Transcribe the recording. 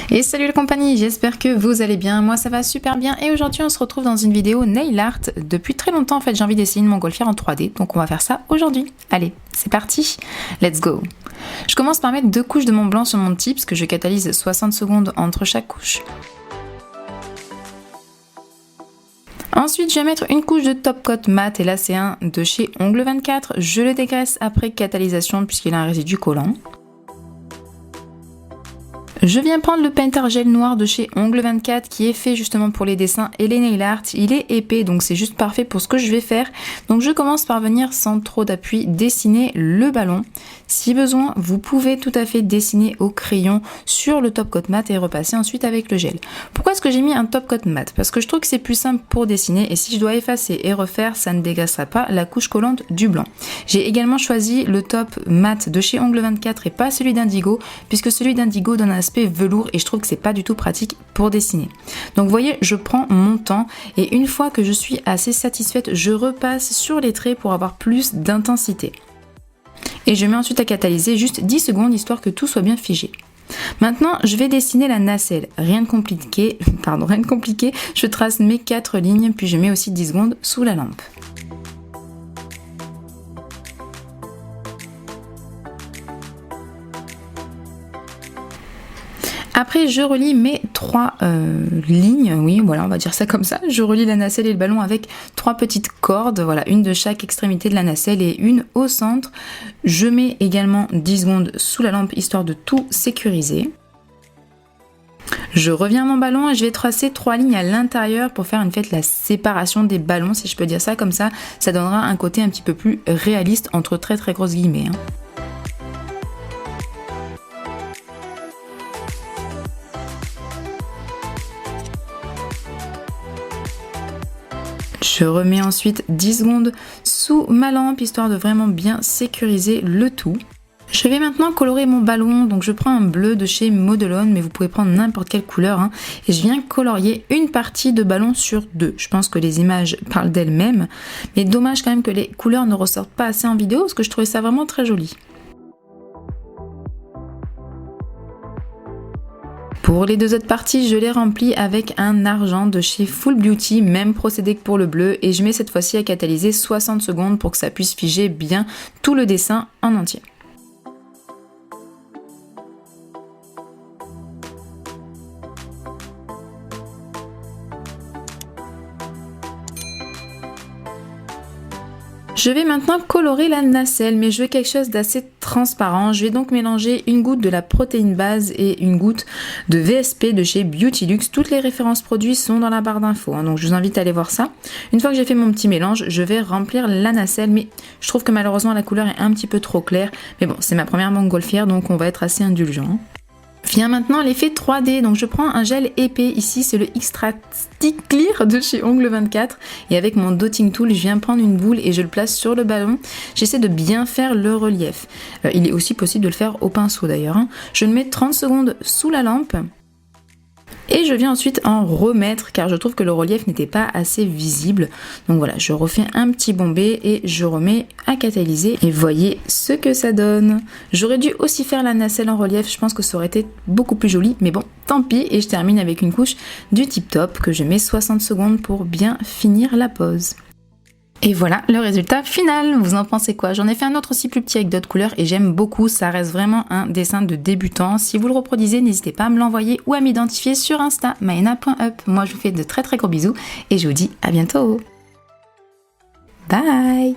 Et salut la compagnie, j'espère que vous allez bien, moi ça va super bien et aujourd'hui on se retrouve dans une vidéo nail art. Depuis très longtemps en fait j'ai envie d'essayer une montgolfière en 3D, donc on va faire ça aujourd'hui. Allez, c'est parti, let's go. Je commence par mettre 2 couches de Mont Blanc sur mon tips que je catalyse 60 secondes entre chaque couche. Ensuite, je vais mettre une couche de top coat mat et là c'est un de chez Ongle 24. Je le dégraisse après catalysation puisqu'il a un résidu collant. Je viens prendre le painter gel noir de chez Ongle 24 qui est fait justement pour les dessins et les nail art. Il est épais donc c'est juste parfait pour ce que je vais faire. Donc je commence par venir sans trop d'appui dessiner le ballon. Si besoin, vous pouvez tout à fait dessiner au crayon sur le top coat mat et repasser ensuite avec le gel. Pourquoi est-ce que j'ai mis un top coat mat? Parce que je trouve que c'est plus simple pour dessiner et si je dois effacer et refaire, ça ne dégagera pas la couche collante du blanc. J'ai également choisi le top mat de chez Ongle 24 et pas celui d'Indigo puisque celui d'Indigo donne un aspect velours et je trouve que c'est pas du tout pratique pour dessiner. Donc vous voyez, je prends mon temps et une fois que je suis assez satisfaite, je repasse sur les traits pour avoir plus d'intensité. Et je mets ensuite à catalyser juste 10 secondes histoire que tout soit bien figé. Maintenant, je vais dessiner la nacelle. Rien de compliqué, je trace mes 4 lignes puis je mets aussi 10 secondes sous la lampe. Après, je relie mes 3 lignes, oui, voilà, on va dire ça comme ça. Je relie la nacelle et le ballon avec 3 petites cordes, voilà, une de chaque extrémité de la nacelle et une au centre. Je mets également 10 secondes sous la lampe, histoire de tout sécuriser. Je reviens à mon ballon et je vais tracer 3 lignes à l'intérieur pour faire en fait la séparation des ballons, si je peux dire ça comme ça. Ça donnera un côté un petit peu plus réaliste entre très grosses guillemets. Je remets ensuite 10 secondes sous ma lampe, histoire de vraiment bien sécuriser le tout. Je vais maintenant colorer mon ballon, donc je prends un bleu de chez Modelon, mais vous pouvez prendre n'importe quelle couleur, et je viens colorier une partie de ballon sur 2. Je pense que les images parlent d'elles-mêmes, mais dommage quand même que les couleurs ne ressortent pas assez en vidéo, parce que je trouvais ça vraiment très joli. Pour les 2 autres parties, je les remplis avec un argent de chez Full Beauty, même procédé que pour le bleu, et je mets cette fois-ci à catalyser 60 secondes pour que ça puisse figer bien tout le dessin en entier. Je vais maintenant colorer la nacelle, mais je veux quelque chose d'assez transparent. Je vais donc mélanger une goutte de la protéine base et une goutte de VSP de chez Beautylux. Toutes les références produits sont dans la barre d'infos, donc je vous invite à aller voir ça. Une fois que j'ai fait mon petit mélange, je vais remplir la nacelle, mais je trouve que malheureusement la couleur est un petit peu trop claire. Mais bon, c'est ma première montgolfière, donc on va être assez indulgent. Vient maintenant l'effet 3D, donc je prends un gel épais, ici c'est le Extra Stick Clear de chez Ongle 24 et avec mon dotting tool je viens prendre une boule et je le place sur le ballon. J'essaie de bien faire le relief, il est aussi possible de le faire au pinceau d'ailleurs. Je le mets 30 secondes sous la lampe et je viens ensuite en remettre car je trouve que le relief n'était pas assez visible. Donc voilà, je refais un petit bombé et je remets à catalyser et voyez ce que ça donne. J'aurais dû aussi faire la nacelle en relief, je pense que ça aurait été beaucoup plus joli, mais bon, tant pis. Et je termine avec une couche du Tip Top que je mets 60 secondes pour bien finir la pose. Et voilà le résultat final, vous en pensez quoi? J'en ai fait un autre aussi plus petit avec d'autres couleurs et j'aime beaucoup, ça reste vraiment un dessin de débutant. Si vous le reproduisez, n'hésitez pas à me l'envoyer ou à m'identifier sur Insta, maena.up. Moi je vous fais de très gros bisous et je vous dis à bientôt. Bye.